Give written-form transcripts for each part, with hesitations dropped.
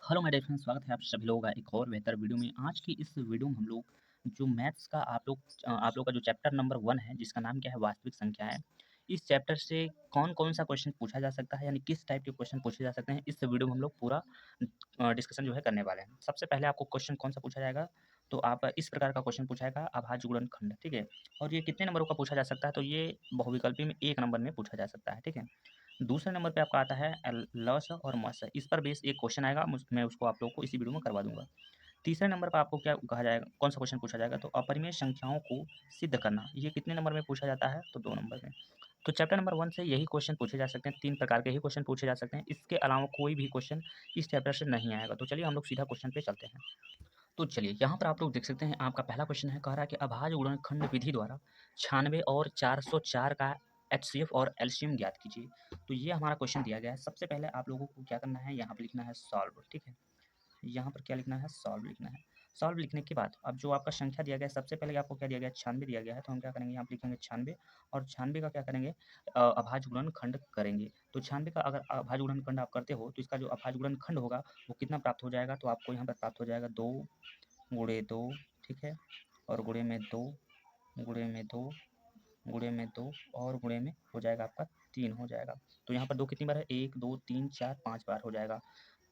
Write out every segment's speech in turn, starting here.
Hello my dear friends, स्वागत है आप सभी लोगों का एक और बेहतर वीडियो में। आज की इस वीडियो में हम लोग जो मैथ्स का आप लोग का जो चैप्टर नंबर 1 है, जिसका नाम क्या है वास्तविक संख्याएँ। इस चैप्टर से कौन-कौन सा क्वेश्चन पूछा जा सकता है, यानी किस टाइप के क्वेश्चन पूछे जा सकते हैं, इस वीडियो में हम लोग पूरा डिस्कशन जो है करने वाले हैं। सबसे पहले आपको क्वेश्चन कौन-सा पूछा जाएगा, तो आप इस प्रकार का क्वेश्चन पूछा जाएगा अभाज्य गुणनखंड, ठीक है? और ये कितने नंबरों का पूछा जा सकता है, तो ये बहुविकल्पी में 1 नंबर में पूछा जा सकता है, ठीक है? दूसरे नंबर पे आपका आता है लॉस और मस। इस पर बेस एक क्वेश्चन आएगा, मैं उसको आप लोगों को इसी वीडियो में करवा दूंगा। तीसरे नंबर पर आपको क्या कहा जाएगा, कौन सा क्वेश्चन पूछा जाएगा, तो अपरिमेय संख्याओं को सिद्ध करना। ये कितने नंबर में पूछा जाता है, तो 2 नंबर में। तो चैप्टर नंबर 1 से यही क्वेश्चन पूछे जा सकते हैं, 3 प्रकार के ही क्वेश्चन पूछे जा सकते हैं। इसके अलावा कोई भी क्वेश्चन इस चैप्टर से नहीं आएगा। तो चलिए हम लोग सीधा क्वेश्चन पे चलते हैं। तो चलिए यहाँ पर आप लोग देख सकते हैं, आपका पहला क्वेश्चन है, कह रहा है कि अभाज्य गुणनखंड विधि द्वारा 96 और 404 का एचसीएफ और एलसीएम ज्ञात कीजिए। तो ये हमारा क्वेश्चन दिया गया है। सबसे पहले आप लोगों को क्या करना है, यहाँ पर लिखना है सॉल्व, ठीक है? यहाँ पर क्या लिखना है, सॉल्व लिखना है। सॉल्व लिखने के बाद अब जो आपका संख्या दिया गया है, सबसे पहले आपको क्या दिया गया है, 96 दिया गया है। तो हम क्या करेंगे, यहाँ पर लिखेंगे 96 और 96 का क्या करेंगे, अभाज्य गुणनखंड करेंगे। तो 96 का अगर अभाज्य गुणनखंड आप करते हो, तो इसका जो अभाज्य गुणनखंड होगा वो कितना प्राप्त हो जाएगा, तो आपको यहाँ पर प्राप्त हो जाएगा 2 गुणे 2, ठीक है? और गुणे में 2, गुणे में 2, गुणे में 2 और गुणे में हो जाएगा आपका 3 हो जाएगा। तो यहाँ पर 2 कितनी बार है, 1 2 3 4 5 बार हो जाएगा,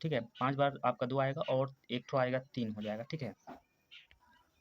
ठीक है? 5 बार आपका 2 आएगा और 1 ठो आएगा 3 हो जाएगा, ठीक है?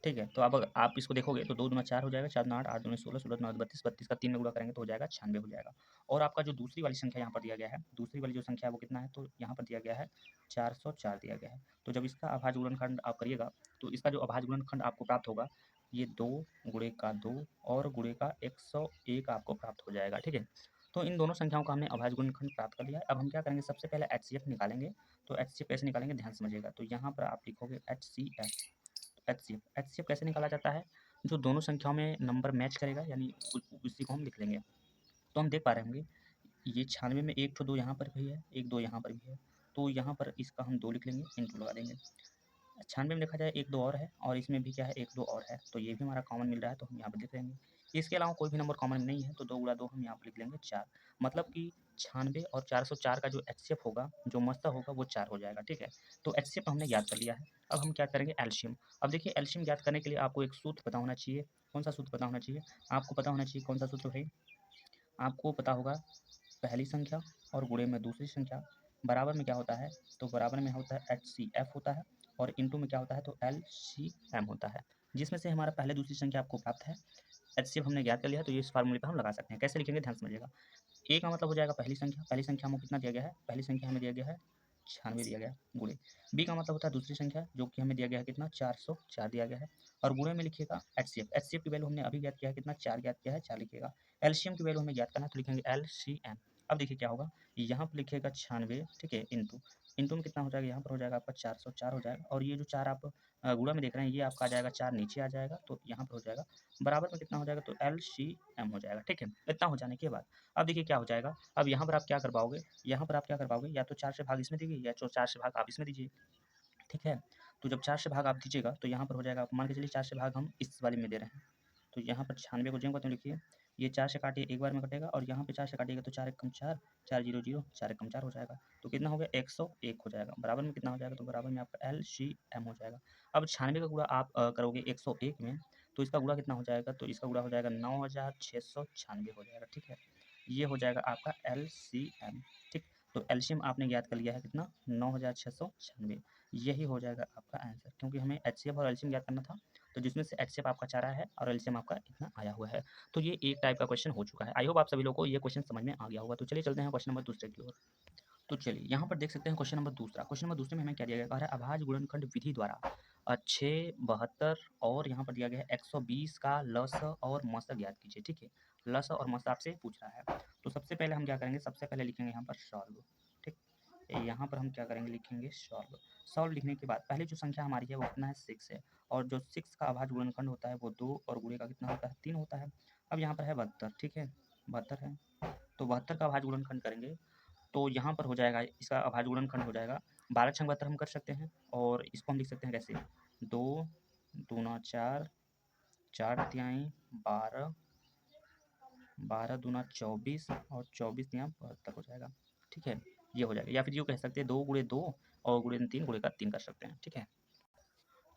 ठीक है, तो अब अगर आप इसको देखोगे तो 2 दूना 4 हो जाएगा, 4 दूना 8, 8 दूनी 16, 16 दूना 32, 32 का 3 में गुणा करेंगे तो हो जाएगा 96 हो जाएगा। और आपका जो दूसरी वाली संख्या यहाँ पर दिया गया है, दूसरी वाली जो संख्या है वो कितना है, तो यहाँ पर दिया गया है 404 दिया गया है। तो जब इसका अभाज्य गुणनखंड आप करिएगा, तो इसका जो अभाज्य गुणनखंड आपको प्राप्त होगा, ये 2 गुणे का 2 और गुणे का 101 आपको प्राप्त हो जाएगा, ठीक है? तो इन दोनों संख्याओं का हमने अभाज्य गुणनखंड प्राप्त कर लिया है। अब हम क्या करेंगे, सबसे पहले एचसीएफ निकालेंगे। तो एचसीएफ कैसे निकालेंगे, ध्यान से समझिएगा। तो यहाँ पर आप लिखोगे एचसीएफ। एचसीएफ कैसे निकाला जाता है, जो दोनों संख्याओं में नंबर मैच करेगा, यानी उसी को हम लिख लेंगे। तो हम देख पा रहे होंगे, ये 96 में 1 तो 2 यहाँ पर भी है, 1 2 यहाँ पर भी है। तो यहाँ पर इसका हम 2 लिख लेंगे, इंटू लगा देंगे। 96 में देखा जाए 1 2 और है, और इसमें भी क्या है, 1 2 और है, तो ये भी हमारा कॉमन मिल रहा है, तो हम यहाँ पर लिख लेंगे। इसके अलावा कोई भी नंबर कॉमन नहीं है, तो 2 गुणा 2 हम यहाँ पर लिख लेंगे 4। मतलब कि 96 और 404 का जो एचसीएफ होगा, जो मस्ता होगा, वो 4 हो जाएगा, ठीक है? तो एचसीएफ हमने याद कर लिया है। अब हम क्या करेंगे, एलसीएम। अब देखिए, एलसीएम ज्ञात करने के लिए आपको एक सूत्र पता होना चाहिए। कौन सा सूत्र पता होना चाहिए, आपको पता होना चाहिए, कौन सा सूत्र भाई? आपको पता होगा, पहली संख्या और गुणे में दूसरी संख्या बराबर में क्या होता है, तो बराबर में होता है एच सी एफ होता है, और इंटू में क्या होता है, तो एल सी एम होता है, जिसमें से हमारा पहले दूसरी संख्या आपको प्राप्त है। एच सी एफ हमने ज्ञात कर लिया है, तो ये इस फार्मूले पर हम लगा सकते हैं। कैसे लिखेंगे, ध्यान समझिएगा। ए का मतलब हो जाएगा पहली संख्या, पहली संख्या हमें कितना दिया गया है, पहली संख्या हमें दिया गया है 96 दिया गया है, गुणे। बी का मतलब होता है दूसरी संख्या, जो कि हमें दिया गया है कितना, 404 दिया गया है, और गुणे में लिखिएगा एचसीएफ। एचसीएफ की वैल्यू हमने अभी ज्ञात किया है कितना, 4 ज्ञात किया है, 4 लिखिएगा। एलसीएम की वैल्यू हमें ज्ञात करना है, तो लिखेंगे एलसीएम। अब देखिए क्या होगा, यहाँ पर लिखिएगा 96, ठीक है, इंटू इंटू में कितना हो जाएगा, यहाँ पर हो जाएगा आपका 404 हो जाएगा, और ये जो 4 आप गुणा में देख रहे हैं, ये आपका आ जाएगा 4 नीचे आ जाएगा, तो यहाँ पर हो जाएगा बराबर में कितना हो जाएगा, तो एल सी एम हो जाएगा, ठीक है? इतना हो जाने के बाद अब देखिए क्या हो जाएगा, अब यहाँ पर आप क्या कर पाओगे, यहाँ पर आप क्या कर पाओगे, या तो 4 से भाग इसमें दीजिए, या तो 4 से भाग आप इसमें दीजिए, ठीक है? तो जब 4 से भाग आप दीजिएगा, तो यहाँ पर हो जाएगा, आप मान के चलिए 4 से भाग हम इस वाले में दे रहे हैं, तो यहाँ पर 96 को ज्यों का त्यों लिखिए। ये 4 से काटिए, एक बार में कटेगा, और यहाँ पे 4 से काटिएगा तो 4 एक कम 4, 4 जीरो जीरो, 4 एक कम 4 हो जाएगा। तो कितना हो गया, 101 हो जाएगा। बराबर में कितना हो जाएगा, तो बराबर में आपका एलसीएम हो जाएगा। अब 96 का गुणा आप करोगे 101 में, तो इसका गुणा कितना हो जाएगा, तो इसका गुणा हो जाएगा 9696 हो जाएगा, ठीक है? ये हो जाएगा आपका एलसीएम, ठीक? तो एलसीएम आपने ज्ञात कर लिया है कितना, 9696। यही हो जाएगा आपका आंसर, क्योंकि हमें एचसीएफ और एलसीएम ज्ञात करना था। तो जिसमें से एचसीएफ आपका 4 आया है और एलसीएम आपका इतना आया हुआ है। तो ये एक टाइप का क्वेश्चन हो चुका है। आई होप आप सभी लोगों को ये क्वेश्चन समझ में आ गया होगा। तो चलिए चलते हैं क्वेश्चन नंबर दूसरे की ओर। तो चलिए यहाँ पर देख सकते हैं क्वेश्चन नंबर दूसरा। क्वेश्चन नंबर दूसरे में हमें क्या दिया गया, कह रहा है अभाज्य गुणनखंड विधि द्वारा 6, 72 और यहाँ पर दिया गया है 120 का लस और मस ज्ञात कीजिए, ठीक है? लस और मस आपसे पूछ रहा है। तो सबसे पहले हम क्या करेंगे, सबसे पहले लिखेंगे यहाँ पर सॉल्व, ठीक? यहाँ पर हम क्या करेंगे, लिखेंगे सॉल्व। सॉल्व लिखने के बाद पहली जो संख्या हमारी है वो कितना है, 6 है, और जो 6 का अभाज्य गुणनखंड होता है वो 2 और गुणे का कितना होता है, 3 होता है। अब यहाँ पर है 72, ठीक है? 72 है, तो 72 का अभाज्य गुणनखंड करेंगे, तो यहाँ पर हो जाएगा, इसका अभाज्य गुणनखंड हो जाएगा 12 छंग 72 हम कर सकते हैं, और इसको हम लिख सकते हैं कैसे, 2 दूना 4, 4 तिहाई 12, 12 दूना 24, और 24 तिहाई 72 हो जाएगा, ठीक है? ये हो जाएगा, या फिर यूँ कह सकते हैं 2 गुणे 2 और गुणे 3 गुणे का 3 कर सकते हैं, ठीक है।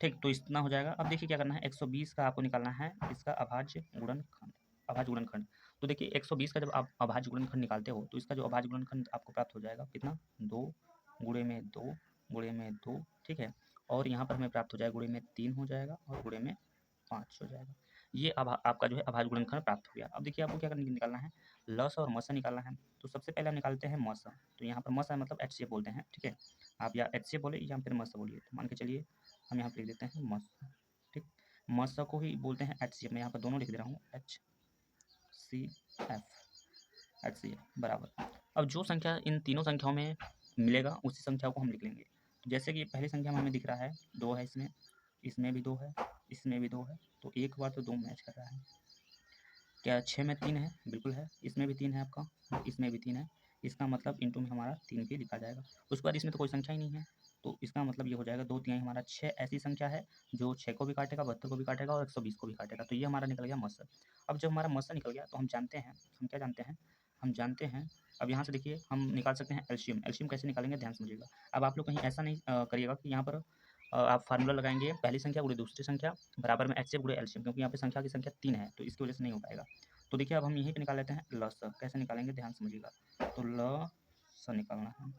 ठीक, तो इतना हो जाएगा। अब देखिए क्या करना है, 120 का आपको निकालना है इसका अभाज्य गुणनखंड। अभाज्य गुणनखंड, तो देखिए 120 का जब आप अभाज्य गुणनखंड निकालते हो तो इसका जो अभाज्य गुणनखंड आपको प्राप्त हो जाएगा कितना, 2 गुणे में 2 गुणे में 2, ठीक है। और यहाँ पर हमें प्राप्त हो जाएगा गुणे में 3 हो जाएगा और गुणे में 5 हो जाएगा। ये अब आपका जो है अभाज्य गुणनखंड प्राप्त हो गया। अब देखिए आपको क्या निकालना है, लस और मस निकालना है। तो सबसे पहले हम निकालते हैं मस। तो यहाँ पर मस मतलब HCF बोलते हैं, ठीक है। आप या HCF बोले या फिर मस बोलिए। तो मान के चलिए हम यहाँ पर लिख देते हैं मस, ठीक। मस को ही बोलते हैं HCF। मैं यहाँ पर दोनों लिख दे रहा हूँ, HCF बराबर। अब जो संख्या इन तीनों संख्याओं में मिलेगा उसी संख्या को हम लिख लेंगे। तो जैसे कि पहली संख्या में हमें दिख रहा है 2 है, इसमें भी 2 है, इसमें भी 2 है, तो एक बार तो 2 मैच कर रहा है। क्या 6 में 3 है? बिल्कुल है। इसमें भी 3 है आपका, इसमें भी 3 है। इसका मतलब इंटू में हमारा 3 भी लिखा जाएगा। उसके बाद इसमें तो कोई संख्या ही नहीं है, तो इसका मतलब ये हो जाएगा 2 तिहाई हमारा 6 ऐसी संख्या है जो 6 को भी काटेगा, 72 को भी काटेगा और 120 को भी काटेगा। तो ये हमारा निकल गया मस। अब जब हमारा मस निकल गया तो हम जानते हैं, हम क्या जानते हैं, हम जानते हैं। अब यहाँ से देखिए हम निकाल सकते हैं एलसीएम। एलसीएम कैसे निकालेंगे ध्यान समझिएगा। अब आप लोग कहीं ऐसा नहीं करिएगा कि यहाँ पर आप फार्मूला लगाएंगे पहली संख्या गुणे दूसरी संख्या बराबर में HCF गुणे एलसीएम, क्योंकि यहाँ पे संख्या की संख्या 3 है तो इसकी वजह से नहीं हो पाएगा। तो देखिए अब हम यहीं पे निकाल लेते हैं लस। कैसे निकालेंगे ध्यान समझिएगा। तो लस निकालना है,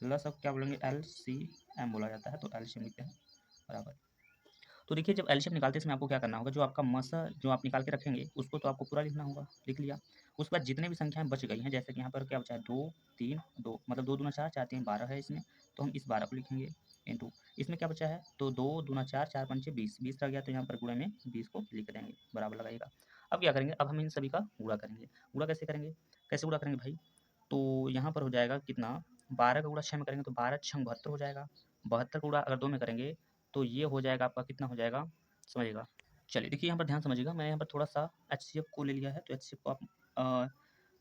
लस अब क्या बोलेंगे, LCM बोला जाता है, तो एलसीएम लिखते हैं बराबर। तो देखिए जब एलसीएम निकालते समय आपको क्या करना होगा, जो आपका मसा जो आप निकाल के रखेंगे उसको तो आपको पूरा लिखना होगा, लिख लिया। उसके बाद जितने भी संख्याएं बच गई हैं, जैसे कि यहाँ पर क्या बचा है 2 3 2, मतलब 2 दूना 4 4 3 12 है इसमें, तो हम इस 12 को लिखेंगे इंटू इसमें क्या बचा है, तो 2 दूना 4 4 पंचे 20 20 रह गया, तो यहाँ पर गुणे में 20 को लिख देंगे, बराबर लगाइएगा। अब क्या करेंगे, अब हम इन सभी का गुणा करेंगे। गुणा कैसे करेंगे, कैसे गुणा करेंगे भाई, तो यहाँ पर हो जाएगा कितना, 12 का गुणा 6 में करेंगे तो 12 6 72 हो जाएगा। 72 का गुणा अगर 2 में करेंगे तो ये हो जाएगा आपका कितना हो जाएगा, समझिएगा। चलिए देखिए यहाँ पर ध्यान समझिएगा, मैंने यहाँ पर थोड़ा सा HCF को ले लिया है, तो HCF को आप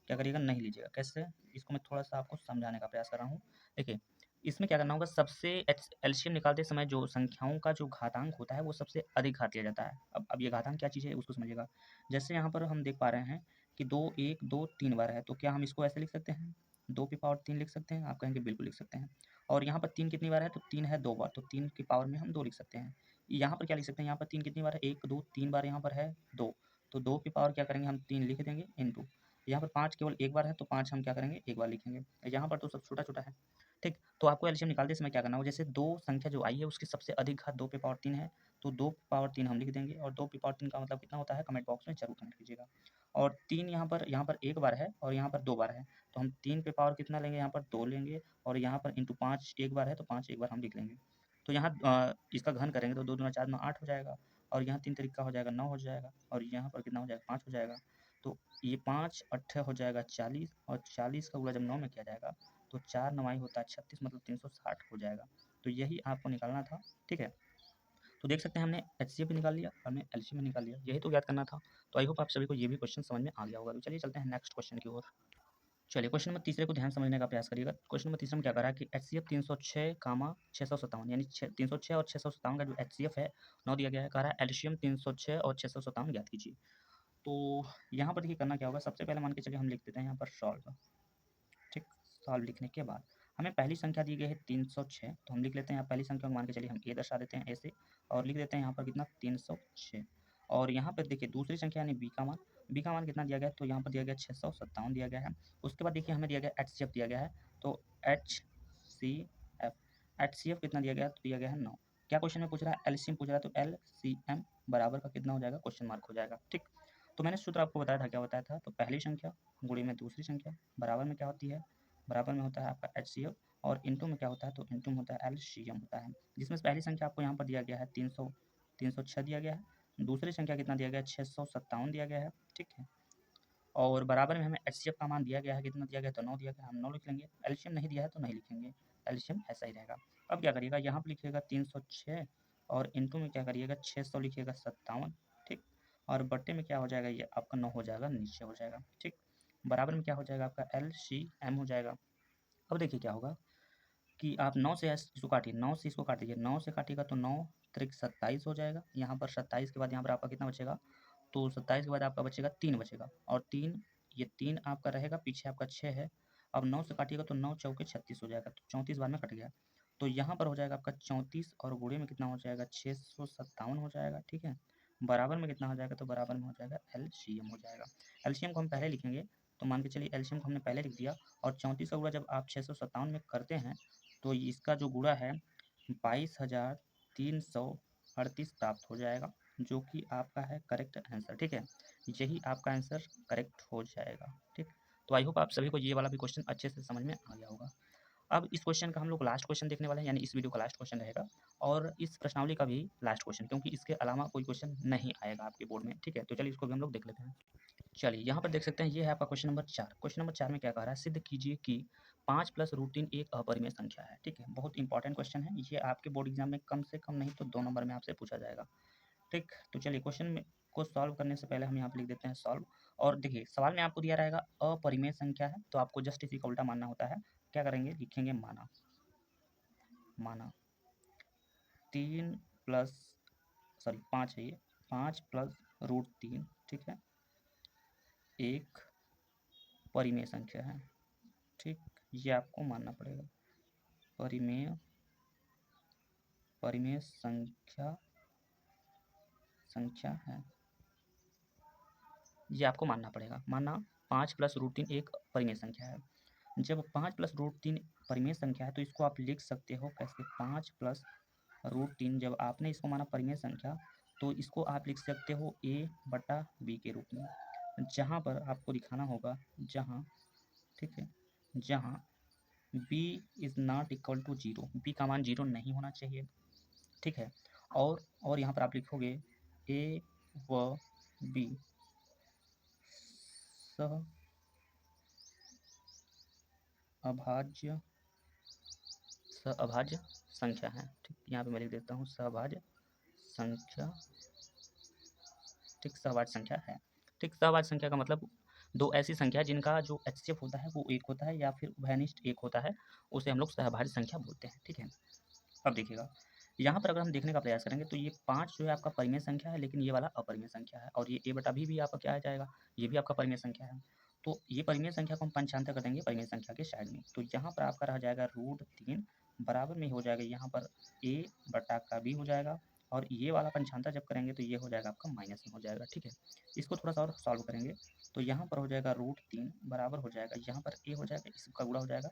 क्या करिएगा, नहीं लीजिएगा। कैसे, इसको मैं थोड़ा सा आपको समझाने का प्रयास कर रहा हूँ। देखिए इसमें क्या करना होगा, सबसे एलसीएम निकालते समय जो संख्याओं का जो घातांक होता है वो सबसे अधिक घात लिया जाता है। अब ये घातांक क्या चीज़ है उसको समझिएगा। जैसे यहाँ पर हम देख पा रहे हैं कि 2 1 2 3 बार है, तो क्या हम इसको ऐसे लिख सकते हैं, 2 की पावर 3 लिख सकते हैं? आप कहेंगे बिल्कुल लिख सकते हैं। और यहाँ पर 3 कितनी बार है, तो 3 है 2 बार, तो 3 की पावर में हम 2 लिख सकते हैं। यहाँ पर क्या लिख सकते हैं, यहाँ पर 3 कितनी बार है, 1 2 3 बार यहाँ पर है 2, तो 2 की पावर क्या करेंगे हम 3 लिख देंगे इंटू यहाँ पर 5 केवल एक बार है, तो 5 हम क्या करेंगे एक बार लिखेंगे। यहाँ पर तो सब छोटा-छोटा है, ठीक। तो आपको एलसीएम निकालते समय क्या करना होगा, जैसे 2 संख्या जो आई है उसकी सबसे अधिक घात 2 पे पावर 3 है, तो 2 पावर 3 हम लिख देंगे, और 2 पे पावर 3 का मतलब कितना होता है कमेंट बॉक्स में ज़रूर कमेंट कीजिएगा। और 3 यहाँ पर 1 बार है और यहाँ पर 2 बार है, तो हम 3 पे पावर कितना लेंगे, यहाँ पर 2 लेंगे, और यहाँ पर इंटू 5 एक बार है, तो 5 एक बार हम लिख लेंगे। तो यहाँ इसका घन करेंगे तो 2 दूना 4 9 8 हो जाएगा, और यहाँ 3 तरीका हो जाएगा 9 हो जाएगा, और यहाँ पर कितना हो जाएगा 5 हो जाएगा। तो ये 5 8 हो जाएगा 40, और 40 का गुणा जब 9 में किया जाएगा तो 4 9 होता है 36, मतलब 360 हो जाएगा। तो यही आपको निकालना था, ठीक है। तो देख सकते हैं हमने HCF भी निकाल लिया, हमने LCM भी निकाल लिया, यही तो ज्ञात करना था। तो आई होप आप सभी को ये भी क्वेश्चन समझ में आ गया होगा। तो चलिए चलते हैं नेक्स्ट क्वेश्चन की ओर। चलिए क्वेश्चन नंबर तीसरे को ध्यान समझने का प्रयास करिएगा। क्वेश्चन नंबर तीसरे में क्या कह रहा है कि HCF 306 कामा 657, यानी 306 और 657 का जो HCF है 9 दिया गया है। कह रहा है एलसीएम 306 और 657 ज्ञात कीजिए। तो यहाँ पर देखिए करना क्या होगा, सबसे पहले मान के चलिए हम लिख देते हैं यहाँ पर सॉल्व, ठीक। सॉल्व लिखने के बाद हमें पहली संख्या दी गई है 306, तो हम लिख लेते हैं यहाँ पहली संख्या को मान के चलिए हम ए दर्शा देते हैं ऐसे, और लिख देते हैं यहाँ पर कितना 306। और यहाँ पर देखिए दूसरी संख्या यानी बी का मान कितना दिया गया है, तो यहाँ पर दिया गया 657 दिया गया है। उसके बाद देखिए हमें दिया गया HCF दिया गया है, तो HCF कितना दिया गया है, तो दिया गया है 9। क्या क्वेश्चन में पूछ रहा है, एलसीएम पूछ रहा है, तो LCM बराबर का कितना हो जाएगा, क्वेश्चन मार्क हो जाएगा, ठीक। तो मैंने सूत्र आपको बताया था, क्या बताया था, तो पहली संख्या गुणे में दूसरी संख्या बराबर में क्या होती है, बराबर में होता है आपका HCF, और इंटू में क्या होता है, तो इंटू में होता है LCM होता है। जिसमें से पहली संख्या आपको यहाँ पर दिया गया है 306 दिया गया है, दूसरी संख्या कितना दिया गया है 657 दिया गया है, ठीक है। और बराबर में हमें HCF का मान दिया गया है, कितना दिया गया है, तो 9 दिया गया है, हम 9 लिख लेंगे। एलसीएम नहीं दिया है तो नहीं लिखेंगे, एलसीएम ऐसा ही रहेगा। अब क्या करिएगा, यहाँ पर लिखिएगा 306, और इंटू में क्या करिएगा 600 लिखिएगा 57, ठीक। और बट्टे में क्या हो जाएगा, ये आपका 9 हो जाएगा, नीचे हो जाएगा, ठीक। बराबर में क्या हो जाएगा आपका LCM हो जाएगा। अब देखिए क्या होगा कि आप 9 से इसको काटिए, 9 से इसको काटिए, 9 से काटिएगा तो 9 त्रिक 27 हो जाएगा। यहाँ पर 27 के बाद यहाँ पर आपका कितना बचेगा, तो 27 के बाद आपका बचेगा 3 बचेगा, और 3 ये 3 आपका रहेगा, पीछे आपका 6 है, अब 9 से काटिएगा तो 9 चौके 36 हो जाएगा, तो 34 बार में कट गया। तो यहाँ पर हो जाएगा आपका 34 और गुणे में कितना हो जाएगा 657 हो जाएगा, ठीक है। बराबर में कितना हो जाएगा, तो बराबर में हो जाएगा एलसीएम हो जाएगा। एलसीएम को हम पहले लिखेंगे, तो मान के चलिए एलसीएम को हमने पहले लिख दिया, और 34 का गुणा जब आप 657 में करते हैं तो इसका जो गुणा है 22,338 प्राप्त हो जाएगा, जो कि आपका है करेक्ट आंसर, ठीक है। यही आपका आंसर करेक्ट हो जाएगा, ठीक। तो आई होप आप सभी को ये वाला भी क्वेश्चन अच्छे से समझ में आ गया होगा। अब इस क्वेश्चन का हम लोग लास्ट क्वेश्चन देखने वाले हैं, यानी इस वीडियो का लास्ट क्वेश्चन रहेगा, और इस प्रश्नावली का भी लास्ट क्वेश्चन, क्योंकि इसके अलावा कोई क्वेश्चन नहीं आएगा आपके बोर्ड में, ठीक है। तो चलिए इसको भी हम लोग देख लेते हैं। चलिए यहाँ पर देख सकते हैं, ये है आपका क्वेश्चन नंबर 4। क्वेश्चन नंबर 4 में क्या कह रहा है, सिद्ध कीजिए कि 5 + √3 एक अपरिमेय संख्या है, ठीक है। बहुत इंपॉर्टेंट क्वेश्चन है ये, आपके बोर्ड एग्जाम में कम से कम नहीं तो 2 नंबर में आपसे पूछा जाएगा, ठीक। तो चलिए क्वेश्चन में को सॉल्व करने से पहले हम यहाँ पर लिख देते हैं सॉल्व। और देखिए सवाल में आपको दिया रहेगा अपरिमेय संख्या है, तो आपको जस्ट इसी का उल्टा मानना होता है। क्या करेंगे, लिखेंगे माना, माना 3 प्लस 5 है, ये 5 + √3, ठीक है, एक परिमेय संख्या है, ठीक। ये आपको मानना पड़ेगा, परिमेय परिमेय संख्या है, ये आपको मानना पड़ेगा। माना 5 + √3 एक परिमेय संख्या है। जब 5 + √3 परिमेय संख्या है तो इसको आप लिख सकते हो कैसे, 5 + √3, जब आपने इसको माना परिमेय संख्या तो इसको आप लिख सकते हो a/b के रूप में, जहाँ पर आपको दिखाना होगा, जहाँ, ठीक है, जहाँ b is not equal to 0, b का मान 0 नहीं होना चाहिए, ठीक है। और यहाँ पर आप लिखोगे a व b सह अभाज्य संख्या है, ठीक। यहाँ पे मैं लिख देता हूँ सहभाज्य संख्या, ठीक, सहभाज्य संख्या है, ठीक। सहभाज्य संख्या का मतलब दो ऐसी संख्या जिनका जो एचसीएफ होता है वो 1 होता है या फिर उभयनिष्ठ 1 होता है, उसे हम लोग सहभाज्य संख्या बोलते हैं, ठीक है। अब देखिएगा यहाँ पर अगर हम देखने का प्रयास करेंगे तो ये 5 जो है आपका परिमेय संख्या है, लेकिन ये वाला अपरिमेय संख्या है, और ये a/b भी आपका क्या आ जाएगा, ये भी आपका परिमेय संख्या है। तो ये परिमेय संख्या को हम पंचांतर कर देंगे परिमेय संख्या के साइड में, तो यहाँ पर आपका रह जाएगा √3, बराबर में हो जाएगा यहाँ पर a/b हो जाएगा, और ये वाला पंचांतर जब करेंगे तो ये हो जाएगा आपका माइनस में हो जाएगा, ठीक है। इसको थोड़ा सा और सॉल्व करेंगे तो यहाँ पर हो जाएगा √3 बराबर हो जाएगा, यहाँ पर a हो जाएगा, इसका गुणा हो जाएगा,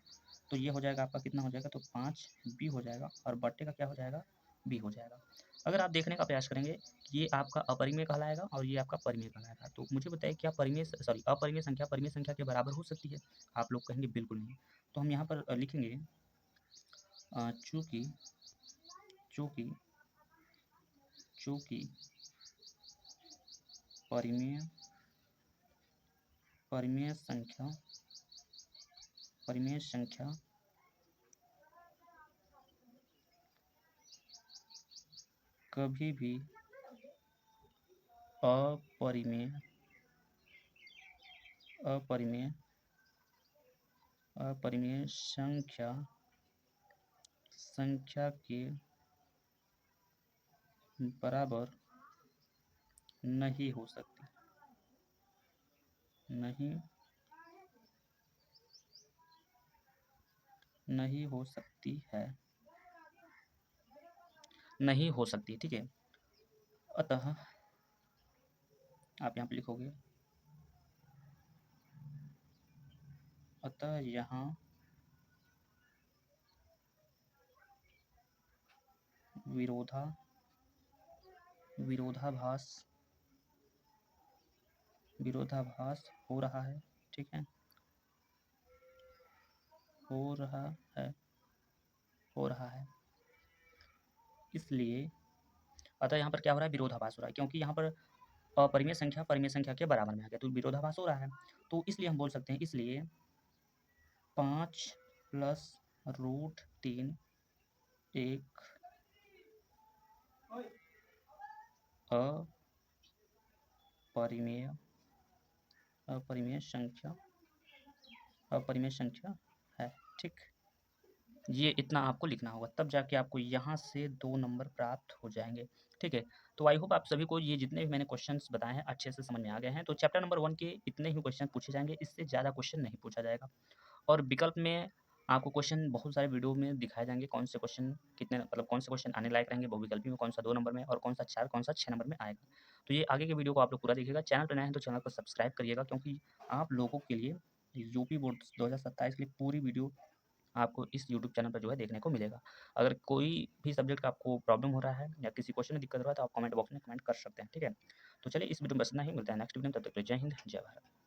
तो ये हो जाएगा आपका कितना हो जाएगा, तो 5b हो जाएगा, और बट्टे का क्या हो जाएगा, b हो जाएगा। अगर आप देखने का प्रयास करेंगे, ये आपका अपरिमेय कहलाएगा और ये आपका परिमेय कहलाएगा। तो मुझे बताइए क्या अपरिमेय संख्या परिमेय संख्या के बराबर हो सकती है? आप लोग कहेंगे बिल्कुल नहीं। तो हम यहाँ पर लिखेंगे चूँकि चूँकि चूँकि परिमेय परिमेय संख्या कभी भी अपरिमेय संख्या के बराबर नहीं हो सकती, नहीं हो सकती है, नहीं हो सकती, ठीक है। अतः आप यहाँ पे लिखोगे, अतः यहाँ विरोधाभास हो रहा है, ठीक है, हो रहा है। इसलिए अतः यहाँ पर क्या हो रहा है, विरोधाभास हो रहा है, क्योंकि यहाँ पर अपरिमेय संख्या परिमेय संख्या के बराबर में आ गया, तो विरोधाभास हो रहा है। तो इसलिए हम बोल सकते हैं, इसलिए 5 + √3 एक अपरिमेय संख्या है, ठीक। ये इतना आपको लिखना होगा, तब जाके आपको यहाँ से 2 नंबर प्राप्त हो जाएंगे, ठीक है। तो आई होप आप सभी को ये जितने भी मैंने क्वेश्चंस बताए हैं अच्छे से समझ में आ गए हैं। तो चैप्टर नंबर 1 के इतने ही क्वेश्चन पूछे जाएंगे, इससे ज़्यादा क्वेश्चन नहीं पूछा जाएगा। और विकल्प में आपको क्वेश्चन बहुत सारे वीडियो में दिखाए जाएँगे, कौन से क्वेश्चन कितने मतलब कौन से क्वेश्चन आने लायक रहेंगे बहुविकल्पी में, कौन सा 2 नंबर में और कौन सा 4, कौन सा 6 नंबर में आएगा। तो ये आगे के वीडियो को आप लोग पूरा देखिएगा। चैनल पे नए हैं तो चैनल को सब्सक्राइब करिएगा, क्योंकि आप लोगों के लिए यूपी बोर्ड 2027 के लिए पूरी वीडियो आपको इस यूट्यूब चैनल पर जो है देखने को मिलेगा। अगर कोई भी सब्जेक्ट का आपको प्रॉब्लम हो रहा है या किसी क्वेश्चन में दिक्कत हो रहा है तो आप कमेंट बॉक्स में कमेंट कर सकते हैं, ठीक है? तो चलिए इस वीडियो में बस इतना ही, मिलते हैं नेक्स्ट वीडियो में, तब तक के लिए जय हिंद, जय भारत।